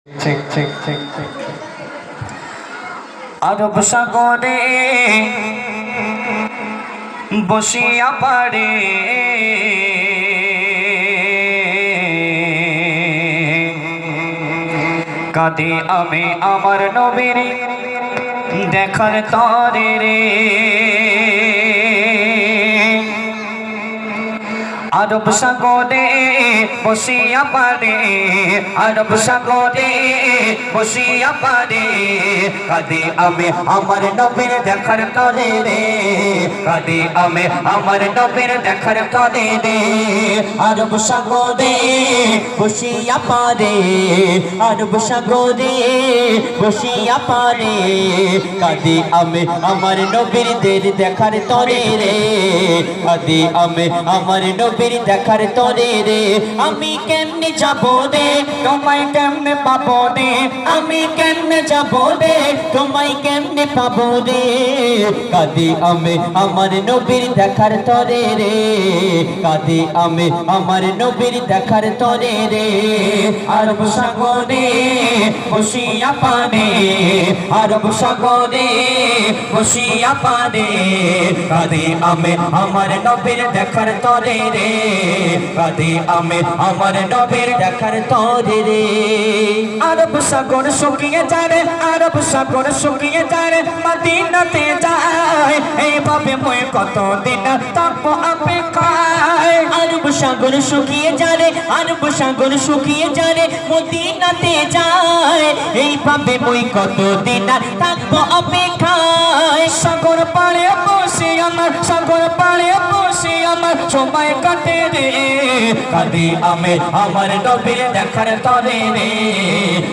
ঠিক ঠিক ঠিক ঠিক আরব সাগরে বসিয়া পারে কাঁদে আমি আমার নবীর দেখার তরে রে। আরব সাগরে বসিয়া পারে, আরব সাগরে বসিয়া পারে কাঁদে আমি আমার নবীর দেখার তরে রে, কাঁদে আমি আমার নবীর দেখার তরে রে। আরব সাগরে বসিয়া পারে, আরব সাগরে বসিয়া পারে কাঁদে আমি আমার নবীর দেখার তরে রে, কাঁদে আমি আমার নবীর দেখার তরে রে। আমি কেমনে যাবো রে তোমায় কেমনে পাবো রে, আমি কেমনে যাবো রে তোমায় কেমনে পাবো রে কাঁদে আমি আমার নবীর দেখার তরে রে, কাঁদে আমি আমার নবীর দেখার তরে রে। আরব সাগরে বসিয়া পারে, আরব সাগরে বসিয়া পারে কাঁদে আমি আমার নবীর দেখার তরে রে, কাঁদে আমি আমার নবীর দেখার তরে রে। আরব সাগর শুকিয়ে যায় রে, আরব সাগর শুকিয়ে যায় রে, মদিনাতে যায় এইভাবে মই কতদিন থাকবো অপেক্ষায়। আরব সাগর শুকিয়ে যায় রে, আরব সাগর শুকিয়ে যায় রে, মদিনাতে যায় এইভাবে মই কতদিন থাকবো অপেক্ষায়। সাগর পাড়ে বসে আমার, সাগর পাড়ে বসে আমার সময় কাটে রে, কাঁদে আমি আমার নবীর দেখার তরে রে,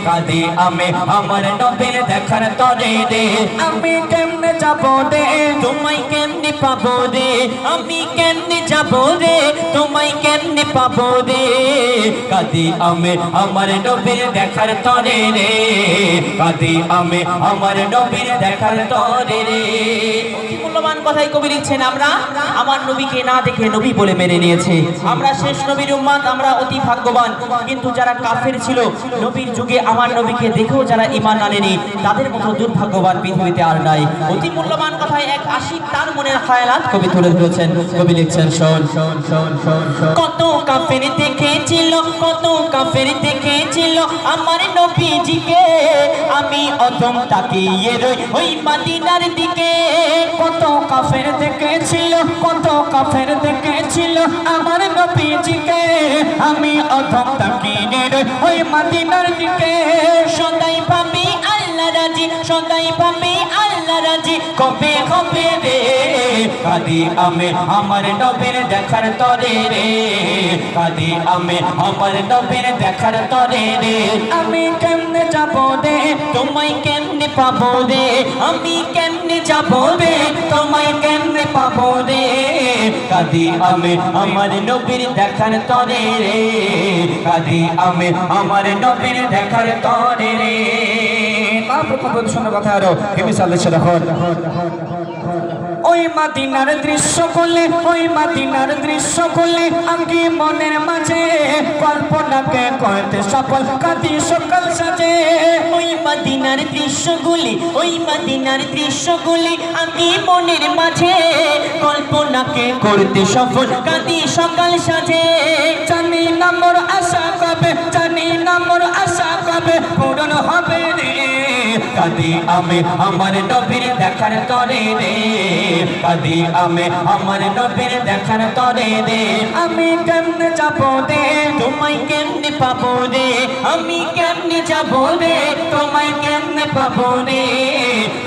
কাঁদে আমি আমার নবীর দেখার তরে রে। আমি কেমনে যাবো রে তোমায় কেমনে পাবো রে, আমি কেমনে যাবো রে তোমায় কেমনে পাবো রে কাঁদে আমি আমার নবীর দেখার তরে রে, কাঁদে আমি আমার নবীর দেখার তরে রে। মূল্যবান কথাই কবি লিখছেন, আমরা আমার নবীকে না দেখে নবী বলে মেনে নিয়েছে। আমরা শেষ নবীর উম্মত, আমরা অতি ভাগ্যবান। কিন্তু যারা কাফের ছিল নবীর যুগে আমার নবীকে দেখেও যারা ঈমান আনেনি তাদের মতো দুর্ভাগ্যবান পৃথিবীতে আর নাই। অতি মূল্যবান কথায় এক আশিক তার মনের খায়ালাত কবি তুলে ধরেছেন। কবি লিখছেন, শোন শোন শোন শোন শোন। কত কাফের দেখেছিল, কত কাফের দেখেছিল আমার নবীজিকে, আমি অথম তাকিয়ে রই ওই মদিনার দিকে। কত কাফের দেখেছিল, কত কাফের দেখেছিল আমার নবীজিকে, আমি অথম তাকিয়ে রই ওই মদিনার দিকে। সদাই পাবি আল্লাহ রাজি, সদাই পাবি আল্লাহ রাজি, কবে হবে রে কাঁদে আমি আমার নবীর দেখার তরে রে, কাঁদে আমি আমার নবীর দেখার তরে রে। আমি কেমনে যাবো রে তোমায় কেমনে পাবো রে, আমি কেমনে যাবো রে তোমায় কেমনে পাবো রে কাঁদে আমি আমার নবীর দেখার তরে রে, কাঁদে আমি আমার নবীর দেখার তরে রে। শোনো কথা আরো চালিয়েছে দেখো। ওই মদিনার দৃশ্য করলে, ওই মদিনার দৃশ্য করলে আঙ্গি মনের মাঝে কল্পনাকে করতে সফল কাঁদি সকাল সাজে। ওই মদিনার দৃশ্যগুলি, ওই মদিনার দৃশ্যগুলি আঙ্গি মনের মাঝে কল্পনাকে করতে সফল কাঁদি সকাল সাজে। জানি না মোর আশা কবে, জানি না মোর আশা কবে পূরণ হবে রে কাঁদে আমি আমার নবীর দেখার তরে রে, কাঁদে আমি আমার নবীর দেখার তরে রে। আমি কেমনে যাবো রে তোমায় কেমনে পাবো রে, আমি কেমনে যাবো রে তোমায় কেমনে পাবো রে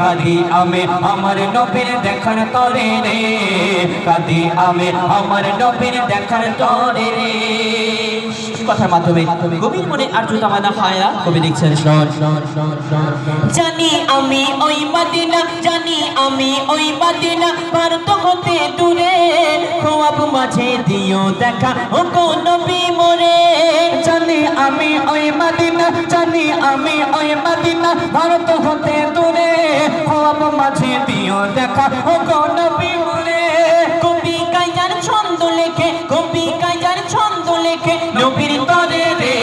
কাঁদে আমি আমার নবীর দেখার তরে রে, কাঁদে আমি আমার নবীর দেখার তরে রে। কথার মাধ্যমে গভীর মনে আর্দ্রতা মানা খায়া কবি লিখছেন, জানি আমি ওই মদিনা, জানি আমি ওই মদিনা ভারত হতে দূরে, খোয়াব মাঝে দিও দেখা ও গো নবী মোরে। জানি আমি ওই মদিনা, জানি আমি ওই মদিনা ভারত হতে দূরে, খোয়াব মাঝে দিও দেখা ও গো নবী মোরে। কবি কায়ার ছন্দ লেখে, কবি কায়ার ছন্দ লেখে নবীর তরে রে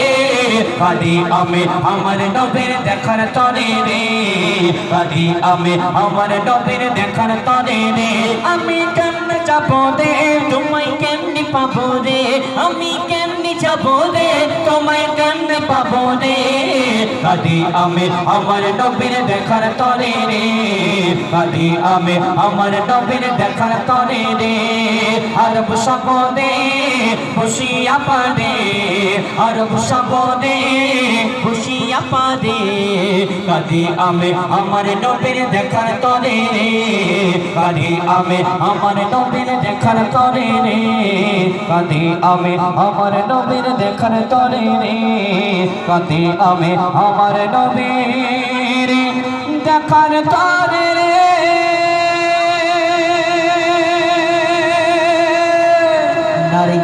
কাঁদি আমি আমার নবীর দেখার তরে রে কাঁদি আমি আমার নবীর দেখার তরে রে আমি কেমনে যাবো রে তোমায় কেমনে পাবো রে আমি কেমনে যাবো রে তোমায় কেমনে পাবো রে কাঁদি আমি আমার নবীর দেখার তরে রে কাঁদি আমি আমার নবীর দেখার তরে রে আরব সাগরে বসিয়া পারে আরব সাগরে বসিয়া পারে কাঁদি আমি আমার নবীর দেখার তরে রে কাঁদি আমি আমার নবীর দেখার তরে রে কাঁদি আমি আমার নবীর দেখার তরে রে কাঁদি আমি আমার নবীর দেখার তরে রে